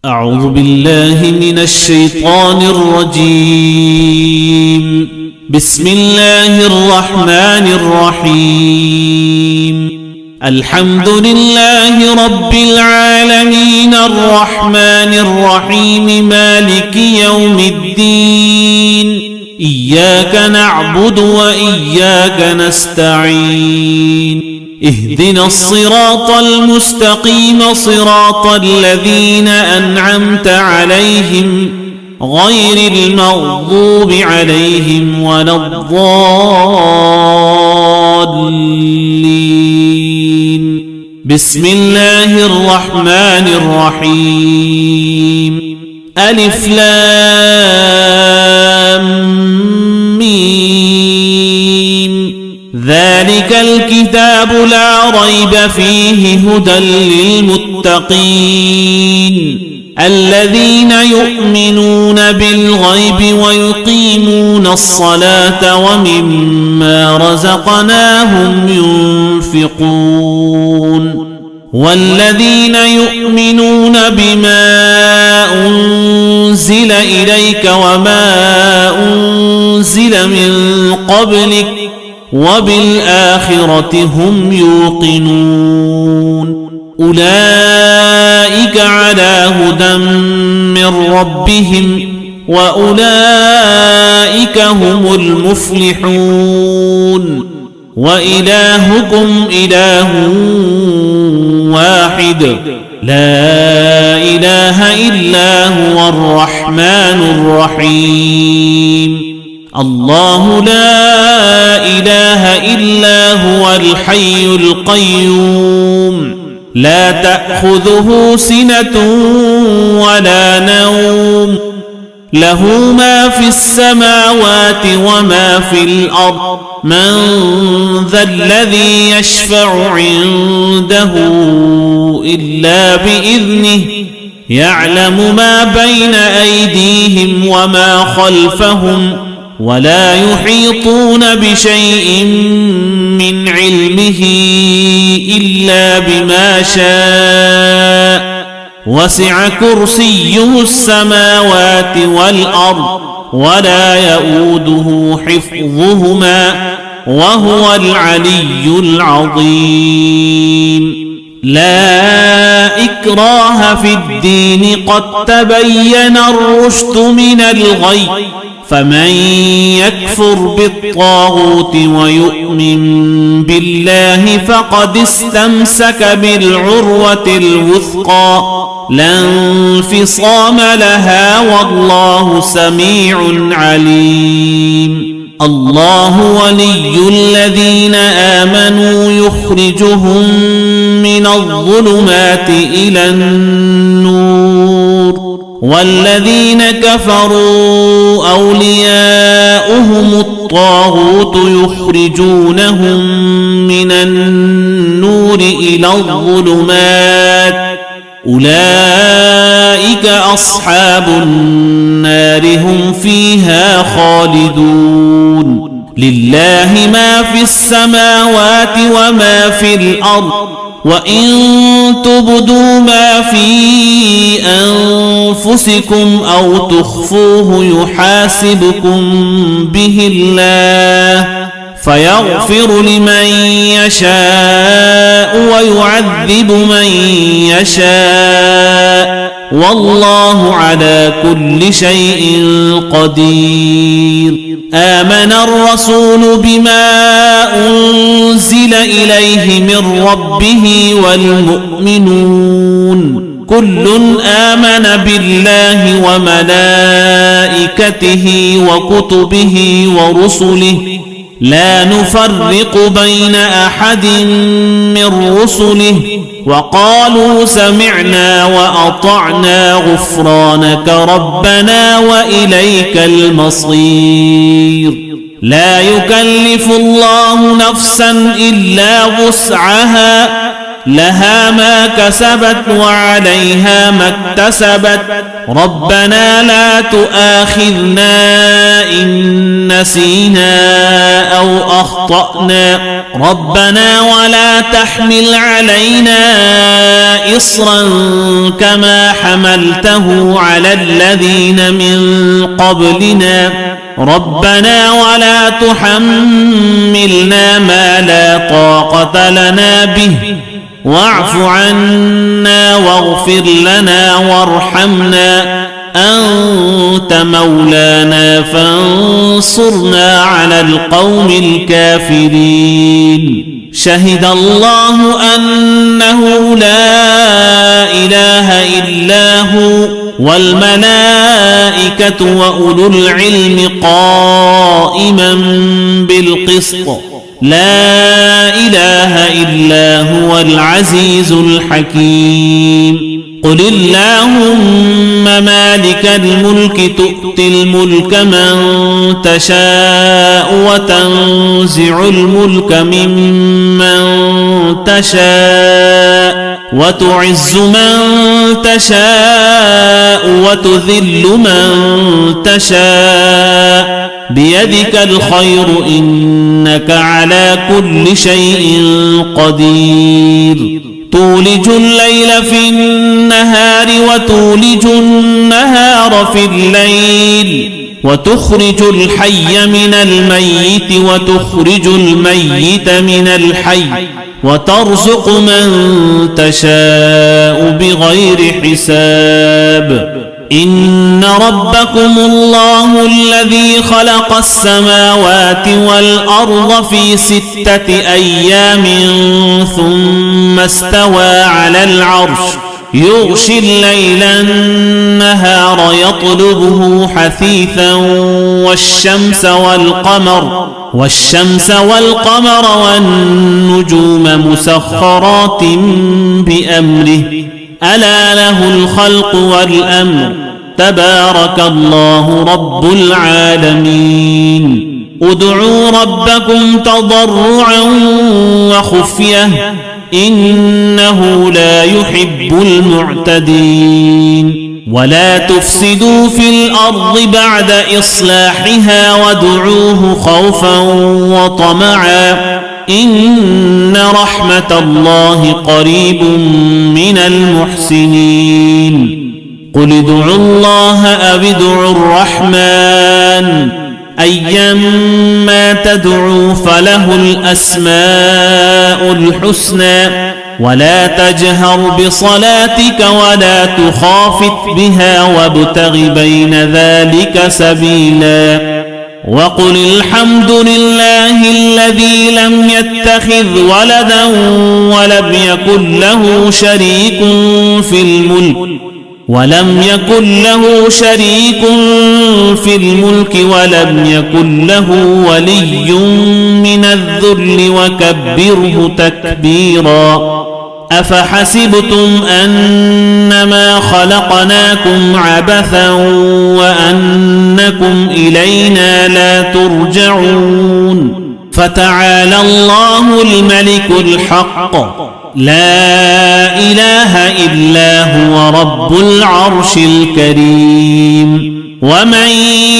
أعوذ بالله من الشيطان الرجيم. بسم الله الرحمن الرحيم. الحمد لله رب العالمين الرحمن الرحيم مالك يوم الدين. إياك نعبد وإياك نستعين. اهدنا الصراط المستقيم صراط الذين أنعمت عليهم غير المغضوب عليهم ولا الضالين. بسم الله الرحمن الرحيم. ألف لام ميم. ذلك الكتاب لا ريب فيه هدى للمتقين الذين يؤمنون بالغيب ويقيمون الصلاة ومما رزقناهم ينفقون والذين يؤمنون بما أنزل إليك وما أنزل من قبلك وبالآخرة هم يوقنون. أولئك على هدى من ربهم وأولئك هم المفلحون. وإلهكم إله واحد لا إله إلا هو الرحمن الرحيم. الله لا إله إلا هو الحي القيوم لا تأخذه سنة ولا نوم له ما في السماوات وما في الأرض. من ذا الذي يشفع عنده إلا بإذنه يعلم ما بين أيديهم وما خلفهم ولا يحيطون بشيء من علمه إلا بما شاء وسع كرسيه السماوات والأرض ولا يؤوده حفظهما وهو العلي العظيم. لا إكراه في الدين قد تبين الرشد من الغي فمن يكفر بالطاغوت ويؤمن بالله فقد استمسك بالعروة الوثقى لا انفصام لها والله سميع عليم. الله ولي الذين آمنوا يخرجهم من الظلمات إلى النور والذين كفروا أولياؤهم الطاغوت يخرجونهم من النور إلى الظلمات أولئك أصحاب النار هم فيها خالدون. لله ما في السماوات وما في الأرض وإن تبدوا ما في أنفسكم أو تخفوه يحاسبكم به الله فيغفر لمن يشاء ويعذب من يشاء والله على كل شيء قدير. آمن الرسول بما أنزل إليه من ربه والمؤمنون كل آمن بالله وملائكته وكتبه ورسله لا نفرق بين أحد من رسله وقالوا سمعنا وأطعنا غفرانك ربنا وإليك المصير. لا يكلف الله نفسا إلا وسعها لها ما كسبت وعليها ما اكتسبت ربنا لا تؤاخذنا إن نسينا أو أخطأنا ربنا ولا تحمل علينا إصرا كما حملته على الذين من قبلنا ربنا ولا تحملنا ما لا طاقة لنا به واعف عنا واغفر لنا وارحمنا أنت مولانا فانصرنا على القوم الكافرين شهد الله أنه لا إله إلا هو والملائكة وأولو العلم قائما بالقسط لا إله إلا هو العزيز الحكيم قل اللهم مالك الملك تؤتي الملك من تشاء وتنزع الملك ممن تشاء وتعز من تشاء وتذل من تشاء بيدك الخير إنك على كل شيء قدير تولج الليل في النهار وتولج النهار في الليل وتخرج الحي من الميت وتخرج الميت من الحي وترزق من تشاء بغير حساب إن ربكم الله الذي خلق السماوات والأرض في 6 أيام ثم استوى على العرش يغشي الليل النهار يطلبه حثيثا والشمس والقمر والنجوم مسخرات بأمره ألا له الخلق والأمر تبارك الله رب العالمين ادعوا ربكم تضرعا وخفية إنه لا يحب المعتدين ولا تفسدوا في الأرض بعد إصلاحها وادعوه خوفا وطمعا إن رحمة الله قريب من المحسنين قل ادعوا الله أو ادعوا الرحمن أيما تدعوا فله الأسماء الحسنى ولا تجهر بصلاتك ولا تخافت بها وابتغ بين ذلك سبيلا وقل الحمد لله الذي لم يتخذ ولدا ولم يكن له شريك في الملك ولم يكن له ولي من الذل وكبره تكبيرا أفحسبتم أنما خلقناكم عبثا وأنكم إلينا لا ترجعون فتعالى الله الملك الحق لا إله إلا هو رب العرش الكريم ومن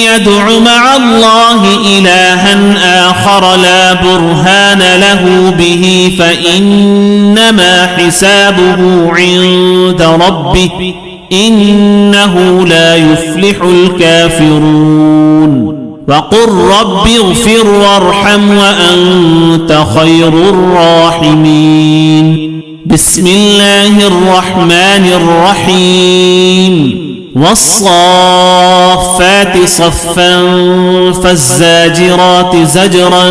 يدع مع الله إلها آخر لا برهان له به فإنما حسابه عند ربه إنه لا يفلح الكافرون وقل رب اغفر وارحم وأنت خير الراحمين بسم الله الرحمن الرحيم والصافات صفا فالزاجرات زجرا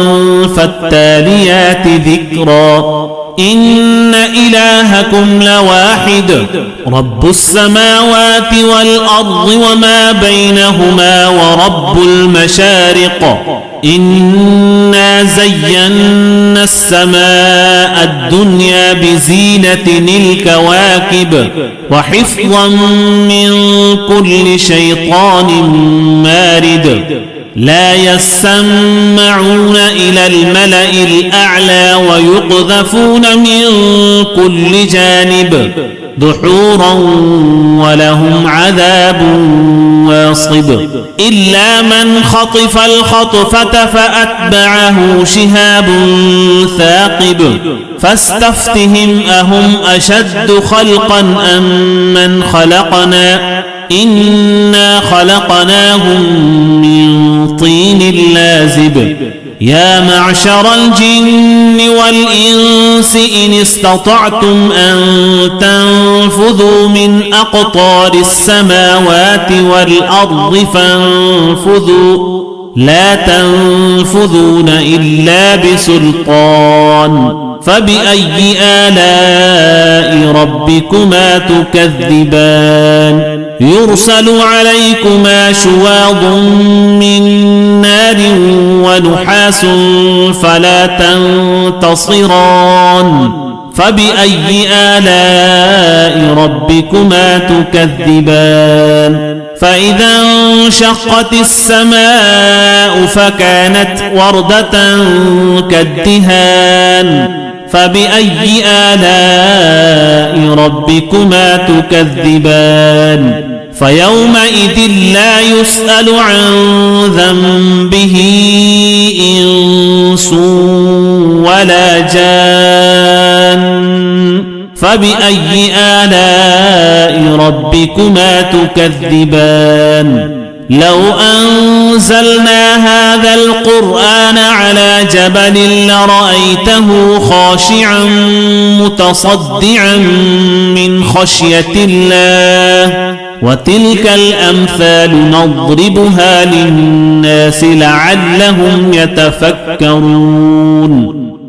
فالتاليات ذكرا إن إلهكم لواحد رب السماوات والأرض وما بينهما ورب المشارق إنا زينا السماء الدنيا بزينة الكواكب وحفظا من كل شيطان مارد لا يسمعون إلى الملأ الأعلى ويقذفون من كل جانب دحورا ولهم عذاب واصب إلا من خطف الخطفة فأتبعه شهاب ثاقب فاستفتهم أهم أشد خلقا أم من خلقنا إنا خلقناهم من طين لازب يا معشر الجن والإنس إن استطعتم أن تنفذوا من أقطار السماوات والأرض فانفذوا لا تنفذون إلا بسلطان فبأي آلاء ربكما تكذبان يرسل عليكما شواظ من نار ونحاس فلا تنتصران فبأي آلاء ربكما تكذبان فإذا انشقت السماء فكانت وردة كالدهان فبأي آلاء ربكما تكذبان فيومئذ لا يسأل عن ذنبه إنس ولا جان فبأي آلاء ربكما تكذبان لو أنزلنا هذا القرآن على جبل لرأيته خاشعا متصدعا من خشية الله وتلك الأمثال نضربها للناس لعلهم يتفكرون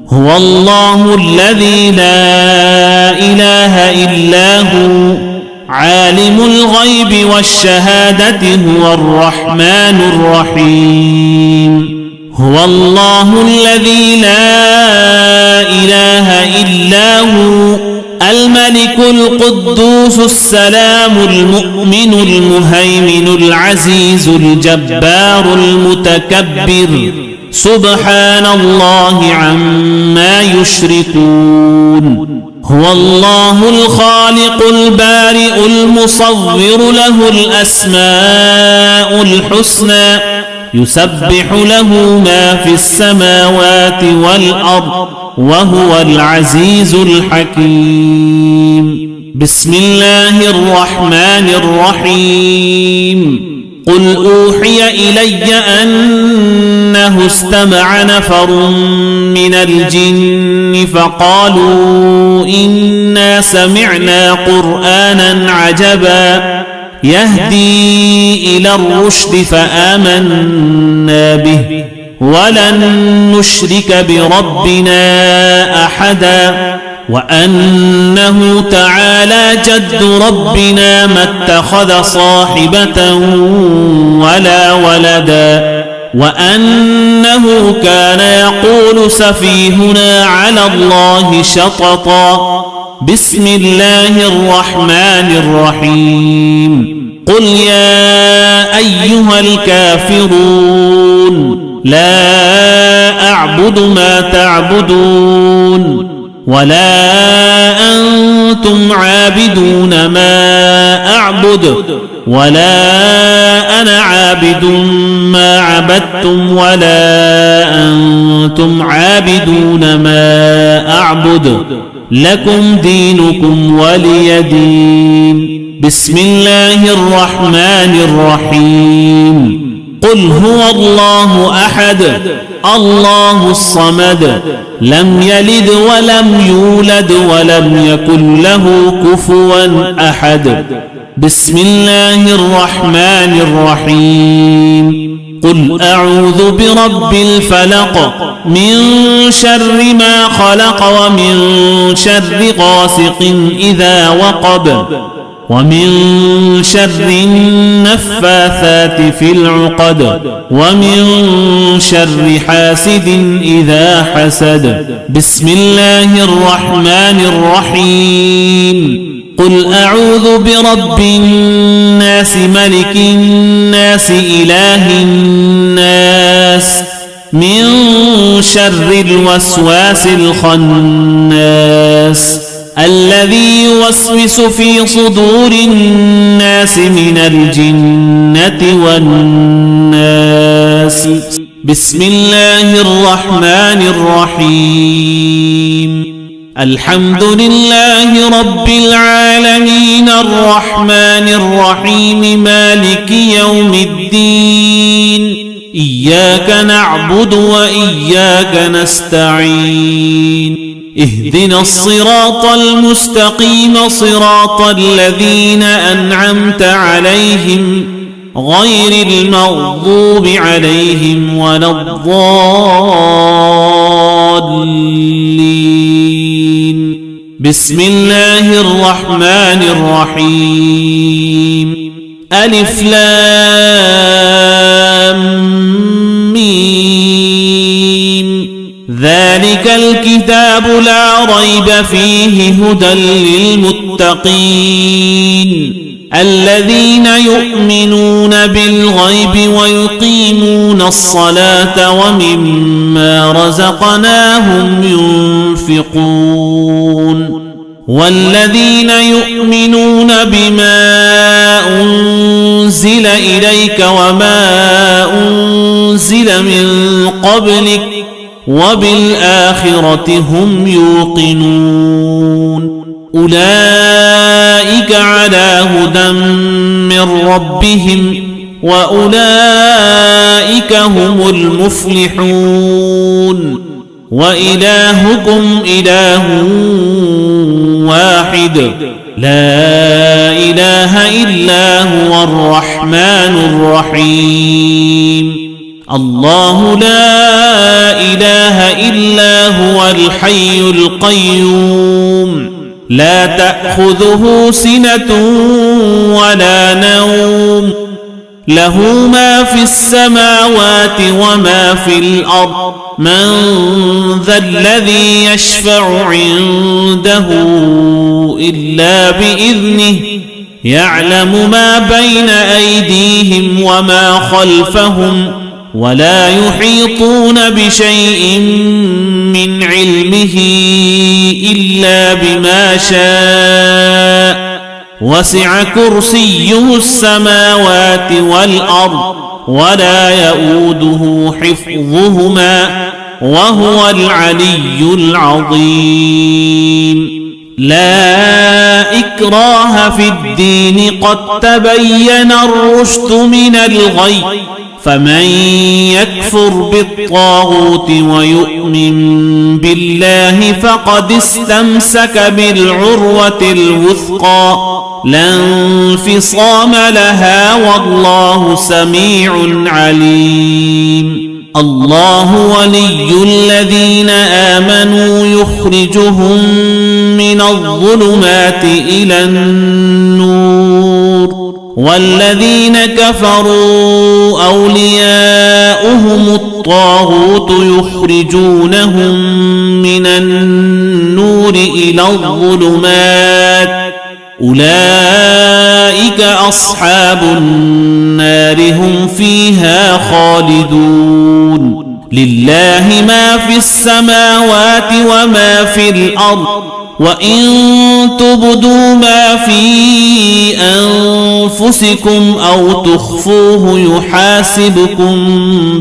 هو الله الذي لا إله إلا هو عالم الغيب والشهادة هو الرحمن الرحيم هو الله الذي لا إله إلا هو الملك القدوس السلام المؤمن المهيمن العزيز الجبار المتكبر سبحان الله عما يشركون هو الله الخالق البارئ المصور له الأسماء الحسنى يسبح له ما في السماوات والأرض وهو العزيز الحكيم بسم الله الرحمن الرحيم قل أوحي إلي أنه استمع نفر من الجن فقالوا إنا سمعنا قرآنا عجبا يهدي إلى الرشد فآمنا به ولن نشرك بربنا أحدا وأنه تعالى جد ربنا ما اتخذ صاحبة ولا ولدا وأنه كان يقول سفيهنا على الله شططا بسم الله الرحمن الرحيم قل يا أيها الكافرون لا أعبد ما تعبدون ولا أنتم عابدون ما أعبد ولا أنا عابد ما عبدتم ولا أنتم عابدون ما أعبد لكم دينكم ولي دين بسم الله الرحمن الرحيم قل هو الله أحد الله الصمد لم يلد ولم يولد ولم يكن له كفوا أحد بسم الله الرحمن الرحيم قل أعوذ برب الفلق من شر ما خلق ومن شر غاسق إذا وقب ومن شر النفاثات في العقد ومن شر حاسد إذا حسد بسم الله الرحمن الرحيم قل أعوذ برب الناس الناس ملك الناس إله الناس من شر الوسواس الخناس الذي يوسوس في صدور الناس من الجنة والناس. بسم الله الرحمن الرحيم. الحمد لله رب العالمين الرحمن الرحيم مالك يوم الدين إياك نعبد وإياك نستعين اهدنا الصراط المستقيم صراط الذين أنعمت عليهم غير المغضوب عليهم ولا الضالين. بسم الله الرحمن الرحيم. ألف لام ميم ذلك الكتاب لا ريب فيه هدى للمتقين الذين يؤمنون بالغيب ويقيمون الصلاة ومما رزقناهم ينفقون والذين يؤمنون بما أنزل إليك وما أنزل من قبلك وبالآخرة هم يوقنون أولئك على هدى من ربهم وأولئك هم المفلحون. وإلهكم إله واحد لا إله إلا هو الرحمن الرحيم. الله لا إله إلا هو الحي القيوم لا تأخذه سنة ولا نوم له ما في السماوات وما في الأرض من ذا الذي يشفع عنده إلا بإذنه يعلم ما بين أيديهم وما خلفهم ولا يحيطون بشيء من علمه إلا بما شاء وسع كرسيه السماوات والأرض ولا يؤوده حفظهما وهو العلي العظيم. لا إكراه في الدين قد تبين الرشد من الغي فمن يكفر بالطاغوت ويؤمن بالله فقد استمسك بالعروة الوثقى لا انفصام لها والله سميع عليم. الله ولي الذين آمنوا يخرجهم من الظلمات إلى النور والذين كفروا أولياؤهم الطاغوت يخرجونهم من النور إلى الظلمات أولئك أصحاب النار هم فيها خالدون. لله ما في السماوات وما في الأرض وإن تبدوا ما في أنفسكم أو تخفوه يحاسبكم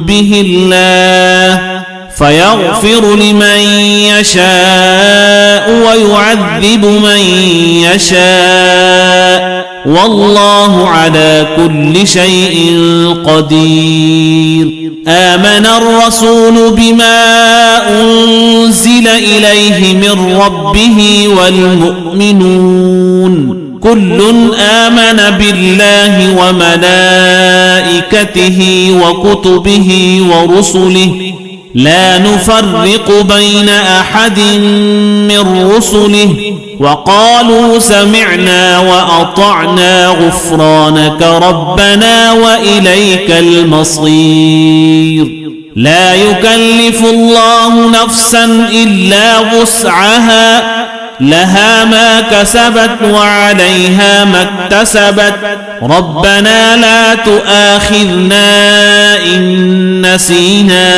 به الله فيغفر لمن يشاء ويعذب من يشاء والله على كل شيء قدير. آمن الرسول بما أنزل إليه من ربه والمؤمنون كل آمن بالله وملائكته وكتبه ورسله لا نفرق بين أحد من رسله وقالوا سمعنا وأطعنا غفرانك ربنا وإليك المصير. لا يكلف الله نفسا إلا وسعها لها ما كسبت وعليها ما اكتسبت ربنا لا تؤاخذنا إن نسينا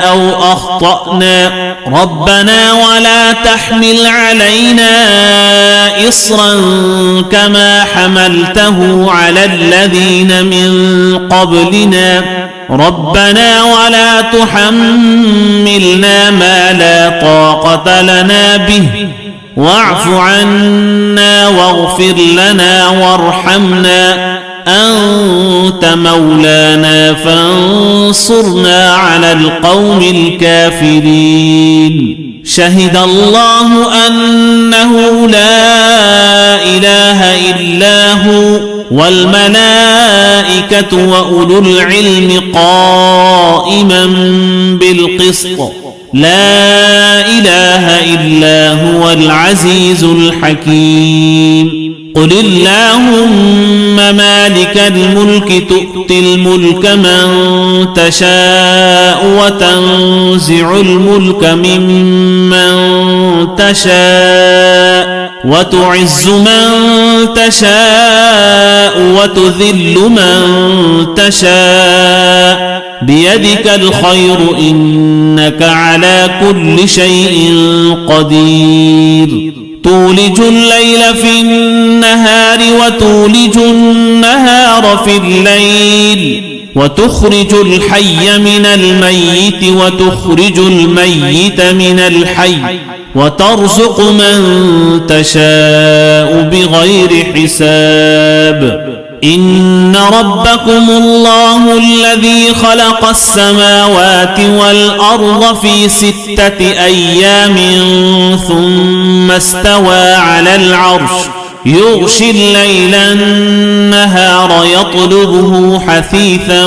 أو أخطأنا ربنا ولا تحمل علينا إصرا كما حملته على الذين من قبلنا ربنا ولا تحملنا ما لا طاقة لنا به واعف عنا واغفر لنا وارحمنا أنت مولانا فانصرنا على القوم الكافرين شهد الله أنه لا إله إلا هو والملائكة وأولو العلم قائما بالقسط لا إله إلا هو العزيز الحكيم قل اللهم مالك الملك تؤتي الملك من تشاء وتنزع الملك ممن تشاء وتعز من تشاء وتذل من تشاء بيدك الخير إنك على كل شيء قدير تولج الليل في النهار وتولج النهار في الليل وتخرج الحي من الميت وتخرج الميت من الحي وترزق من تشاء بغير حساب إن ربكم الله الذي خلق السماوات والأرض في 6 أيام ثم استوى على العرش يغشي الليل النهار يطلبه حثيثا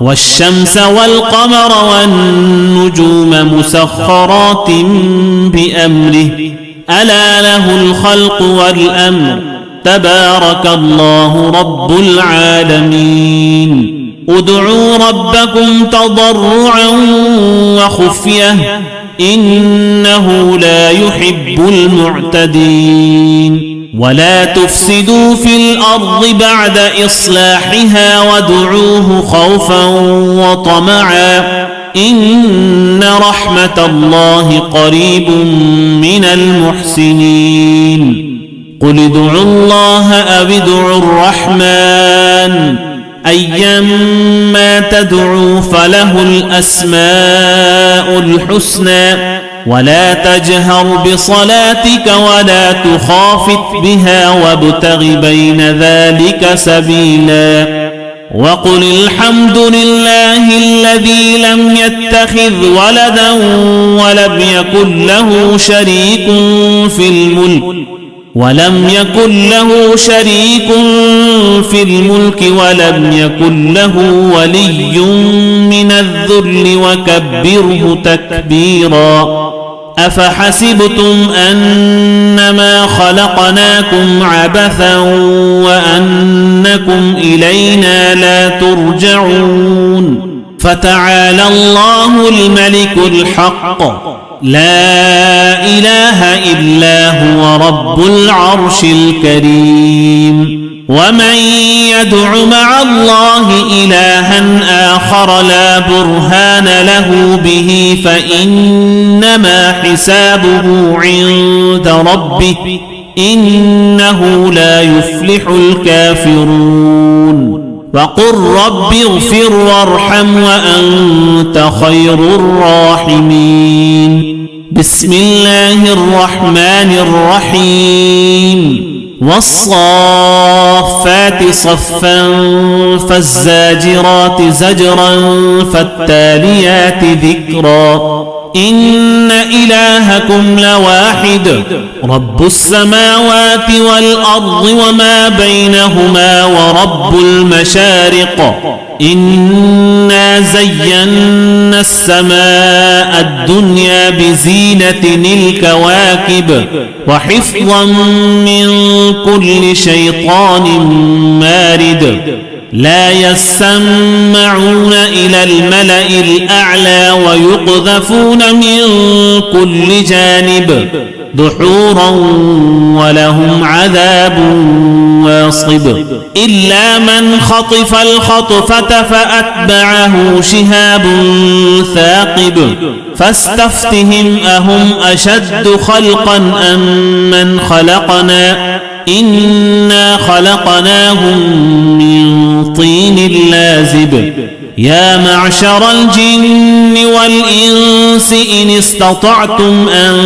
والشمس والقمر والنجوم مسخرات بأمره ألا له الخلق والأمر تبارك الله رب العالمين ادعوا ربكم تضرعا وخفية إنه لا يحب المعتدين ولا تفسدوا في الأرض بعد إصلاحها وادعوه خوفا وطمعا إن رحمة الله قريب من المحسنين قل ادعوا الله أو ادعوا الرحمن أيما تدعوا فله الأسماء الحسنى ولا تجهر بصلاتك ولا تخافت بها وابتغ بين ذلك سبيلا وقل الحمد لله الذي لم يتخذ ولدا ولم يكن له شريك في الملك ولم يكن له ولي من الذل وكبره تكبيرا أفحسبتم أنما خلقناكم عبثا وأنكم إلينا لا ترجعون فتعالى الله الملك الحق لا إله إلا هو رب العرش الكريم ومن يدع مع الله إلها آخر لا برهان له به فإنما حسابه عند ربه إنه لا يفلح الكافرون وقل رب اغفر وارحم وأنت خير الراحمين بسم الله الرحمن الرحيم والصافات صفا فالزاجرات زجرا فالتاليات ذكرا إن إلهكم لواحد رب السماوات والأرض وما بينهما ورب المشارق إنا زينا السماء الدنيا بزينة الكواكب وحفظا من كل شيطان مارد لا يسمعون إلى الملأ الأعلى ويقذفون من كل جانب دحورا ولهم عذاب واصب إلا من خطف الخطفة فأتبعه شهاب ثاقب فاستفتهم أهم أشد خلقا أم من خلقنا إنا خلقناهم من طين لازب يا معشر الجن والإنس إن استطعتم أن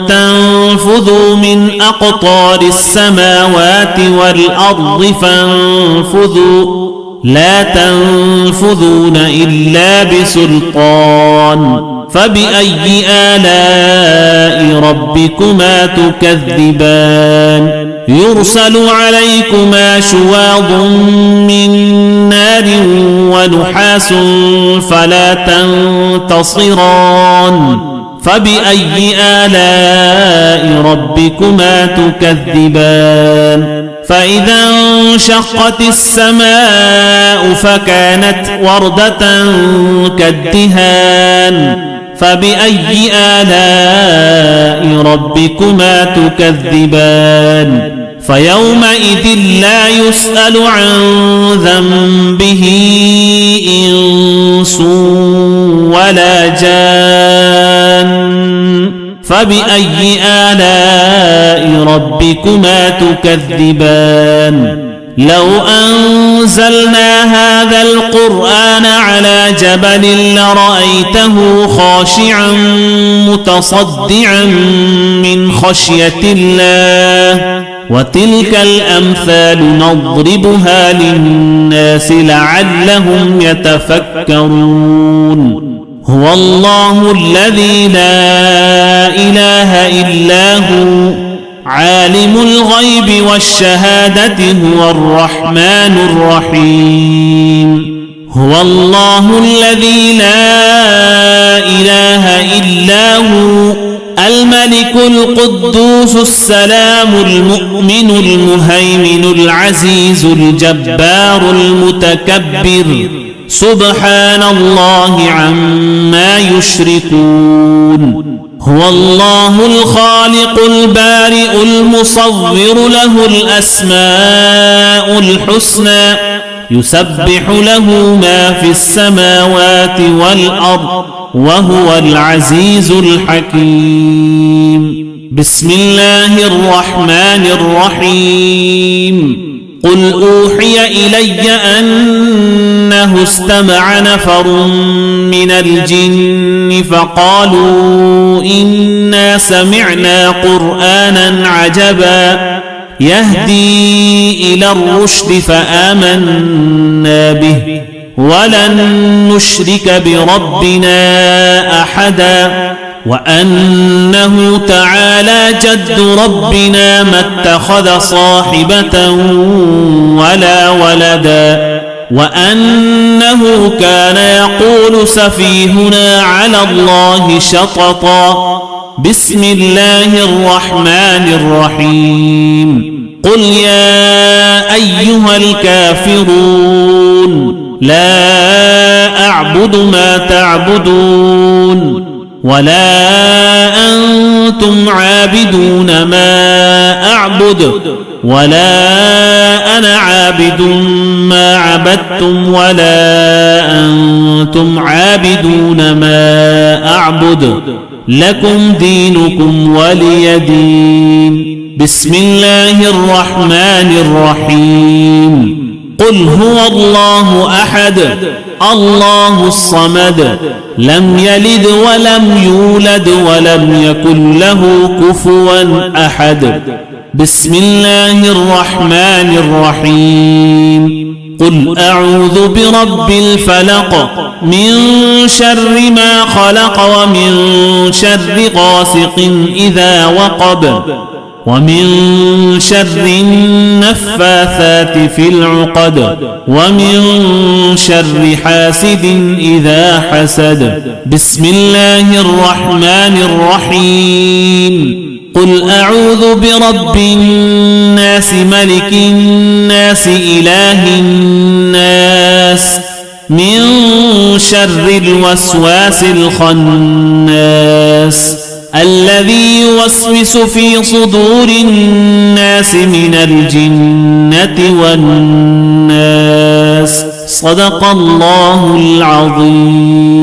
تنفذوا من أقطار السماوات والأرض فانفذوا لا تنفذون إلا بسلطان فبأي آلاء ربكما تكذبان يرسل عليكما شواظ من نار ونحاس فلا تنتصران فبأي آلاء ربكما تكذبان فإذا انشقت السماء فكانت وردة كالدهان فبأي آلاء ربكما تكذبان فيومئذ لا يسأل عن ذنبه إنس ولا جان فبأي آلاء ربكما تكذبان لو أنزلنا هذا القرآن على جبل لرأيته خاشعا متصدعا من خشية الله وتلك الأمثال نضربها للناس لعلهم يتفكرون هو الله الذي لا إله إلا هو عالم الغيب والشهادة هو الرحمن الرحيم هو الله الذي لا إله إلا هو الملك القدوس السلام المؤمن المهيمن العزيز الجبار المتكبر سبحان الله عما يشركون هو الله الخالق البارئ المصور له الأسماء الحسنى يسبح له ما في السماوات والأرض وهو العزيز الحكيم بسم الله الرحمن الرحيم قل أوحي إلي أنه استمع نفر من الجن فقالوا إنا سمعنا قرآنا عجبا يهدي إلى الرشد فآمنا به ولن نشرك بربنا أحدا وأنه تعالى جد ربنا ما اتخذ صاحبة ولا ولدا وأنه كان يقول سفيهنا على الله شططا بسم الله الرحمن الرحيم قل يا أيها الكافرون لا أعبد ما تعبدون ولا أنتم عابدون ما أعبد ولا أنا عابد ما عبدتم ولا أنتم عابدون ما أعبد لكم دينكم ولي دين بسم الله الرحمن الرحيم قل هو الله أحد الله الصمد لم يلد ولم يولد ولم يكن له كفوا أحد بسم الله الرحمن الرحيم قل أعوذ برب الفلق من شر ما خلق ومن شر غاسق إذا وقب ومن شر النفاثات في العقد ومن شر حاسد إذا حسد بسم الله الرحمن الرحيم قل أعوذ برب الناس ملك الناس إله الناس من شر الوسواس الخناس الذي يوسوس في صدور الناس من الجنة والناس. صدق الله العظيم.